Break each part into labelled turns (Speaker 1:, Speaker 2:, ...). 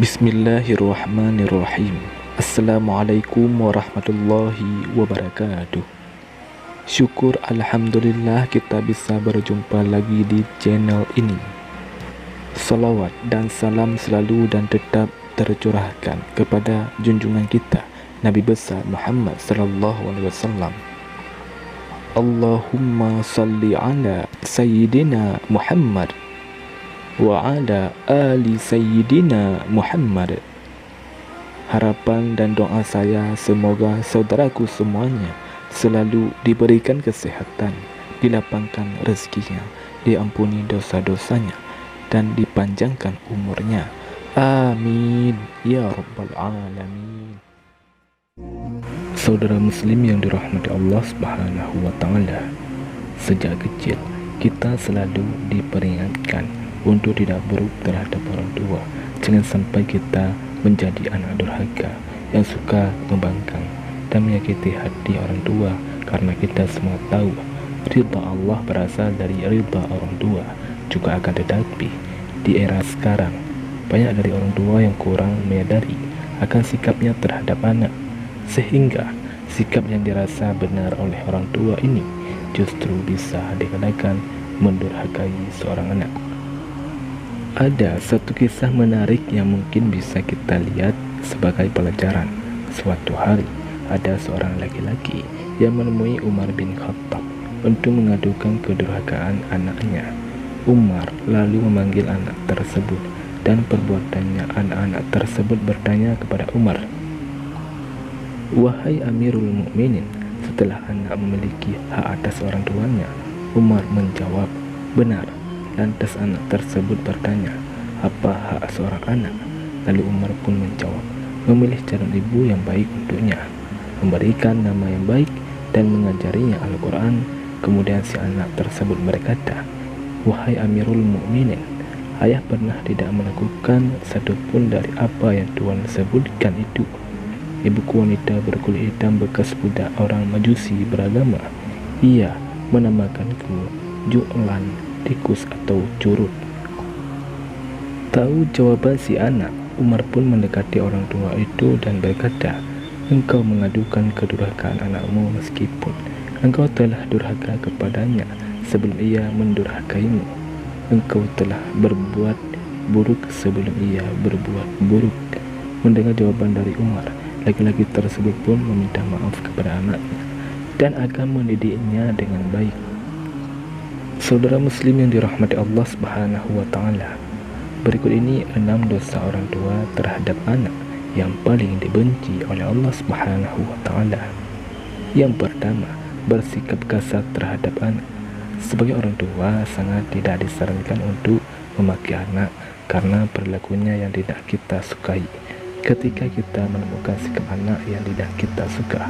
Speaker 1: Bismillahirrahmanirrahim. Assalamualaikum warahmatullahi wabarakatuh. Syukur alhamdulillah kita bisa berjumpa lagi di channel ini. Salawat dan salam selalu dan tetap tercurahkan kepada junjungan kita Nabi besar Muhammad sallallahu alaihi wasallam. Allahumma salli ala sayyidina Muhammad wa ala ali sayyidina Muhammad. Harapan dan doa saya semoga saudaraku semuanya selalu diberikan kesehatan, dilapangkan rezekinya, diampuni dosa-dosanya, dan dipanjangkan umurnya. Amin ya rabbal alamin. Saudara muslim yang dirahmati Allah Subhanahu wa taala, sejak kecil kita selalu diperingatkan untuk tidak buruk terhadap orang tua. Jangan sampai kita menjadi anak durhaka yang suka membangkang dan menyakiti hati orang tua, karena kita semua tahu ridha Allah berasal dari ridha orang tua. Juga akan tetapi di era sekarang banyak dari orang tua yang kurang menyadari akan sikapnya terhadap anak, sehingga sikap yang dirasa benar oleh orang tua ini justru bisa dikatakan mendurhakai seorang anak. Ada satu kisah menarik yang mungkin bisa kita lihat sebagai pelajaran. Suatu hari, ada seorang laki-laki yang menemui Umar bin Khattab untuk mengadukan kedurhakaan anaknya. Umar lalu memanggil anak tersebut, dan perbuatannya anak-anak tersebut bertanya kepada Umar, "Wahai Amirul Mukminin, setelah anak memiliki hak atas orang tuanya?" Umar menjawab, "Benar." Lantas anak tersebut bertanya, "Apa hak seorang anak?" Lalu Umar pun menjawab, "Memilih calon ibu yang baik untuknya, memberikan nama yang baik, dan mengajarinya Al-Quran." Kemudian si anak tersebut berkata, "Wahai Amirul Mukminin, ayah pernah tidak melakukan satupun dari apa yang Tuhan sebutkan itu. Ibuku wanita berkulit hitam bekas budak orang Majusi beragama. Ia menamakanku Ju'lan, tikus atau curut." Tahu jawaban si anak, Umar pun mendekati orang tua itu dan berkata, "Engkau mengadukan kedurhakaan anakmu meskipun engkau telah durhaka kepadanya sebelum ia mendurhakaimu. Engkau telah berbuat buruk sebelum ia berbuat buruk." Mendengar jawaban dari Umar, laki-laki tersebut pun meminta maaf kepada anaknya dan akan mendidiknya dengan baik. Saudara muslim yang dirahmati Allah Subhanahu wa taala, berikut ini 6 dosa orang tua terhadap anak yang paling dibenci oleh Allah Subhanahu wa taala. Yang pertama, bersikap kasar terhadap anak. Sebagai orang tua, sangat tidak disarankan untuk memaki anak karena perilakunya yang tidak kita sukai. Ketika kita menemukan sikap anak yang tidak kita suka,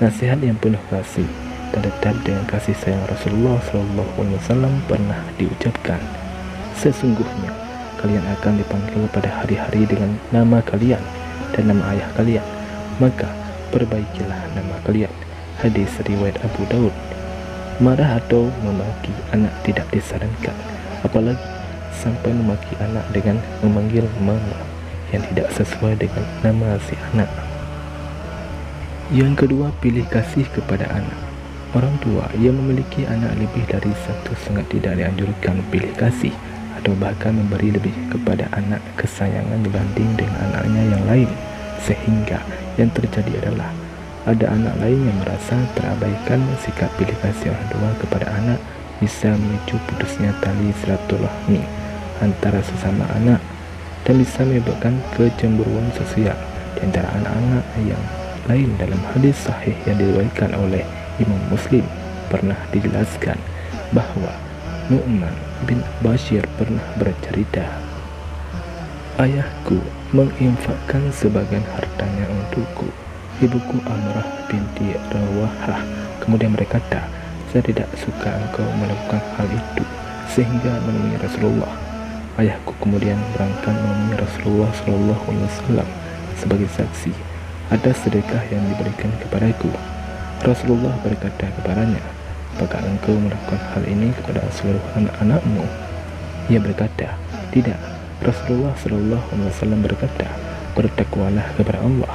Speaker 1: nasihat yang penuh kasih dan tetap dengan kasih sayang Rasulullah SAW pernah diucapkan, "Sesungguhnya kalian akan dipanggil pada hari-hari dengan nama kalian dan nama ayah kalian, maka perbaikilah nama kalian." Hadis riwayat Abu Daud. Marah atau memaki anak tidak disarankan, apalagi sampai memaki anak dengan memanggil mama yang tidak sesuai dengan nama si anak. Yang kedua, pilih kasih kepada anak. Orang tua yang memiliki anak lebih dari satu sangat tidak dianjurkan pilih kasih atau bahkan memberi lebih kepada anak kesayangan dibanding dengan anaknya yang lain, sehingga yang terjadi adalah ada anak lain yang merasa terabaikan. Sikap pilih kasih orang tua kepada anak bisa memicu putusnya tali silaturahmi antara sesama anak dan bisa menyebabkan kecemburuan sosial di antara anak-anak yang lain. Dalam hadis sahih yang diriwayatkan oleh Imam Muslim pernah dijelaskan bahwa Nu'man bin Bashir pernah bercerita, "Ayahku menginfakkan sebagian hartanya untukku. Ibuku Amrah binti Rawahah kemudian berkata, 'Saya tidak suka engkau melakukan hal itu,' sehingga menemui Rasulullah. Ayahku kemudian berangkat menemui Rasulullah SAW sebagai saksi, 'Ada sedekah yang diberikan kepadaku.' Rasulullah berkata kepadanya, 'Apakah engkau melakukan hal ini kepada seluruh anak-anakmu?' Ia berkata, 'Tidak, Rasulullah SAW berkata, bertakwalah kepada Allah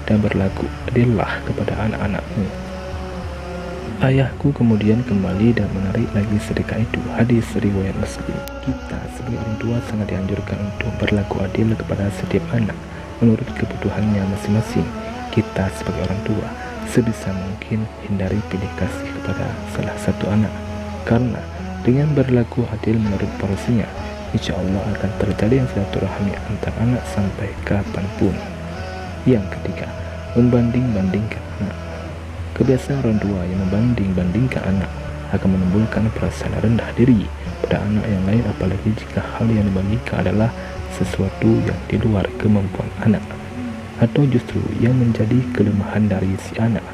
Speaker 1: dan berlaku adillah kepada anak-anakmu. Ayahku kemudian kembali dan menarik lagi sedekah itu. Hadis riwayat Muslim. Kita sebagai orang tua sangat dianjurkan untuk berlaku adil kepada setiap anak menurut kebutuhannya masing-masing. Kita sebagai orang tua sebisa mungkin hindari pilih kasih kepada salah satu anak, karena dengan berlaku adil menurut porsinya, insya Allah akan terjadi silaturahmi antar anak sampai kapanpun. Yang ketiga, membanding-bandingkan anak. Kebiasaan orang tua yang membanding-bandingkan anak akan menimbulkan perasaan rendah diri pada anak yang lain, apalagi jika hal yang dibandingkan adalah sesuatu yang di luar kemampuan anak, atau justru yang menjadi kelemahan dari si anak.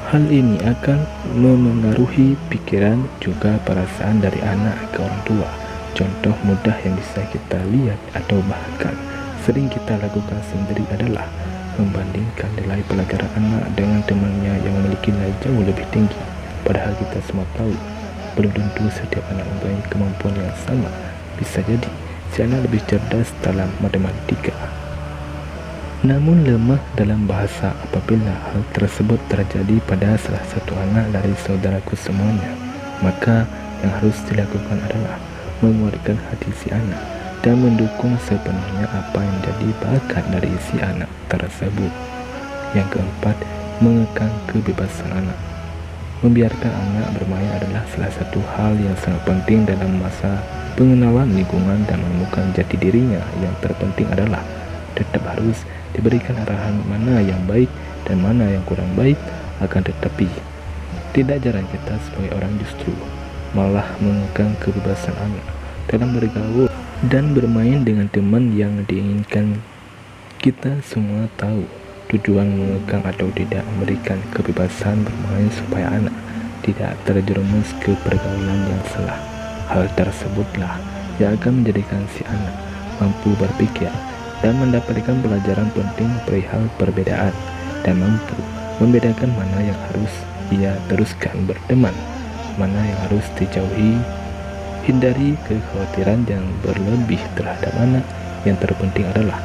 Speaker 1: Hal ini akan memengaruhi pikiran juga perasaan dari anak ke orang tua. Contoh mudah yang bisa kita lihat atau bahkan sering kita lakukan sendiri adalah membandingkan nilai pelajaran anak dengan temannya yang memiliki nilai jauh lebih tinggi. Padahal kita semua tahu, belum tentu setiap anak mempunyai kemampuan yang sama. Bisa jadi si anak lebih cerdas dalam matematika, namun lemah dalam bahasa. Apabila hal tersebut terjadi pada salah satu anak dari saudaraku semuanya, maka yang harus dilakukan adalah menguatkan hati si anak dan mendukung sepenuhnya apa yang menjadi bakat dari si anak tersebut. Yang keempat, mengekang kebebasan anak. Membiarkan anak bermain adalah salah satu hal yang sangat penting dalam masa pengenalan lingkungan dan menemukan jati dirinya. Yang terpenting adalah tetap harus diberikan arahan mana yang baik dan mana yang kurang baik. Akan tetapi tidak jarang kita sebagai orang justru malah mengekang kebebasan anak dalam bergaul dan bermain dengan teman yang diinginkan. Kita semua tahu tujuan mengekang atau tidak memberikan kebebasan bermain supaya anak tidak terjerumus ke pergaulan yang salah. Hal tersebutlah yang akan menjadikan si anak mampu berpikir dan mendapatkan pelajaran penting perihal perbedaan dan mampu membedakan mana yang harus ia teruskan berteman, mana yang harus dijauhi. Hindari kekhawatiran yang berlebih terhadap anak. Yang terpenting adalah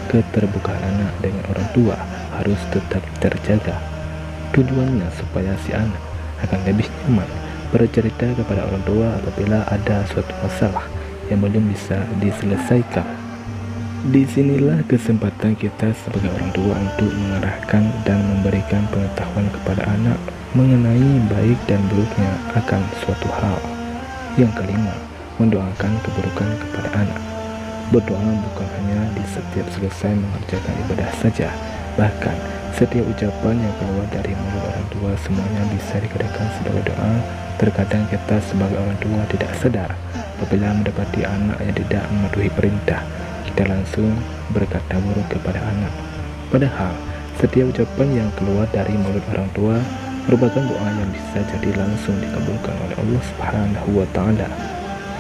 Speaker 1: keterbukaan anak dengan orang tua harus tetap terjaga. Tujuannya supaya si anak akan lebih nyaman bercerita kepada orang tua apabila ada suatu masalah yang belum bisa diselesaikan. Disinilah kesempatan kita sebagai orang tua untuk mengarahkan dan memberikan pengetahuan kepada anak mengenai baik dan buruknya akan suatu hal. Yang kelima, mendoakan keburukan kepada anak. Berdoa bukan hanya di setiap selesai mengerjakan ibadah saja, bahkan setiap ucapan yang keluar dari mulut orang tua semuanya bisa dikatakan sebagai doa. Terkadang kita sebagai orang tua tidak sadar apabila mendapati anak yang tidak mematuhi perintah, kita langsung berkata buruk kepada anak. Padahal setiap ucapan yang keluar dari mulut orang tua merupakan doa yang bisa jadi langsung dikabulkan oleh Allah Subhanahu wa Ta'ala.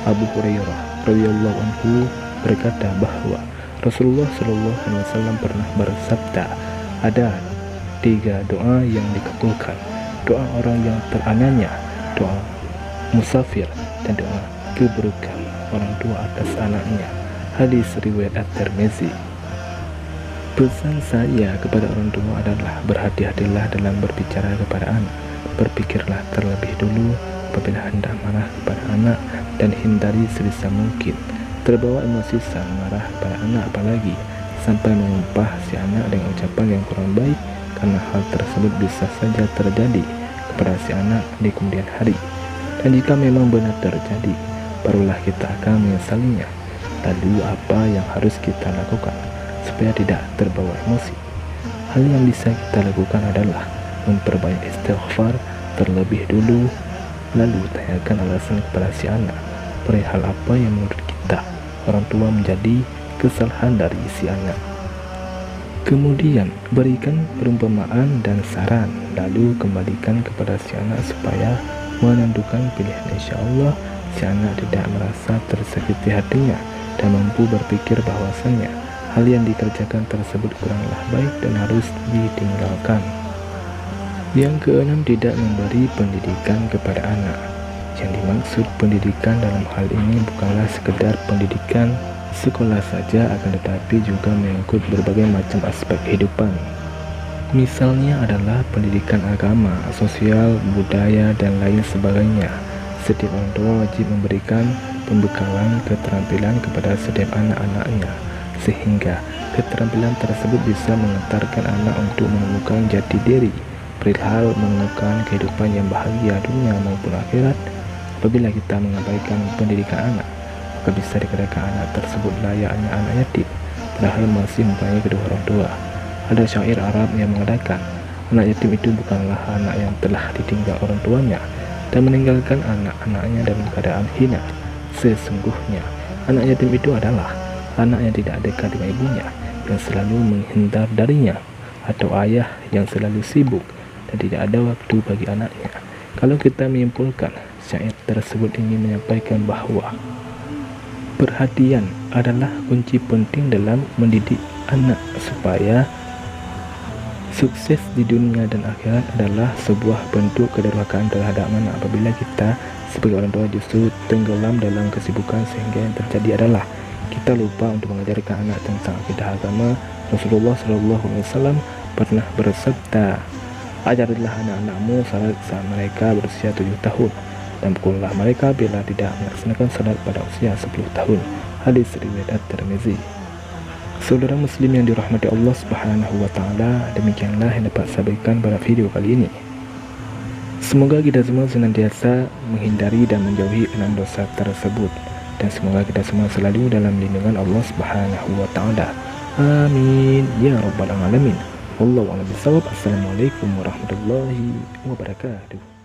Speaker 1: Abu Hurairah radhiyallahu anhu berkata bahwa Rasulullah SAW pernah bersabda, ada 3 doa yang dikabulkan: doa orang yang teraniaya, doa musafir, dan doa keburukan orang tua atas anaknya. Hadis riwayat At-Tirmizi. Pesan saya kepada orang tua adalah berhati-hatilah dalam berbicara kepada anak. Berpikirlah terlebih dulu apabila hendak marah kepada anak dan hindari sebisa mungkin terbawa emosi saat marah kepada anak, apalagi sampai mengumpah si anak dengan ucapan yang kurang baik, karena hal tersebut bisa saja terjadi kepada si anak di kemudian hari. Dan jika memang benar terjadi, barulah kita akan menyesalinya. Lalu apa yang harus kita lakukan supaya tidak terbawa emosi? Hal yang bisa kita lakukan adalah memperbanyak istighfar terlebih dulu, lalu tanyakan alasan kepada si anak perihal apa yang menurut kita orang tua menjadi kesalahan dari si anak. Kemudian berikan perumpamaan dan saran, lalu kembalikan kepada si anak supaya menentukan pilihan. Insya Allah si anak tidak merasa tersakiti hatinya dan mampu berpikir bahwasannya hal yang dikerjakan tersebut kuranglah baik dan harus ditinggalkan. Yang keenam, tidak memberi pendidikan kepada anak. Yang dimaksud pendidikan dalam hal ini bukanlah sekedar pendidikan sekolah saja, akan tetapi juga mengikut berbagai macam aspek kehidupan. Misalnya adalah pendidikan agama, sosial, budaya, dan lain sebagainya. Setiap orang tua wajib memberikan pembekalan keterampilan kepada setiap anak-anaknya, sehingga keterampilan tersebut bisa mengantarkan anak untuk menemukan jati diri perihal menemukan kehidupan yang bahagia dunia maupun akhirat. Apabila kita mengabaikan pendidikan anak, maka bisa dikatakan anak tersebut layaknya anak yatim, padahal masih mempunyai kedua orang tua. Ada syair Arab yang mengatakan, anak yatim itu bukanlah anak yang telah ditinggal orang tuanya dan meninggalkan anak-anaknya dalam keadaan hina. Sesungguhnya, anak yatim itu adalah anak yang tidak dekat dengan ibunya, yang selalu menghindar darinya, atau ayah yang selalu sibuk dan tidak ada waktu bagi anaknya. Kalau kita menyimpulkan, syair tersebut ingin menyampaikan bahwa perhatian adalah kunci penting dalam mendidik anak supaya sukses di dunia dan akhirat. Adalah sebuah bentuk kedurhakaan terhadap anak apabila kita sebagai orang tua justru tenggelam dalam kesibukan, sehingga yang terjadi adalah kita lupa untuk mengajarkan anak tentang akidah agama. Rasulullah SAW pernah bersabda, ajarilah anak-anakmu salat saat mereka berusia 7 tahun, dan pukullah mereka bila tidak melaksanakan salat pada usia 10 tahun. Hadis riwayat At-Tirmizi. Saudara muslim yang dirahmati Allah Subhanahu wa taala, demikianlah yang dapat saya berikan pada video kali ini. Semoga kita semua senantiasa menghindari dan menjauhi 6 dosa tersebut, dan semoga kita semua selalu dalam lindungan Allah Subhanahu wa taala. Amin ya rabbal alamin. Wallahu a'lam bishawab. Assalamualaikum warahmatullahi wabarakatuh.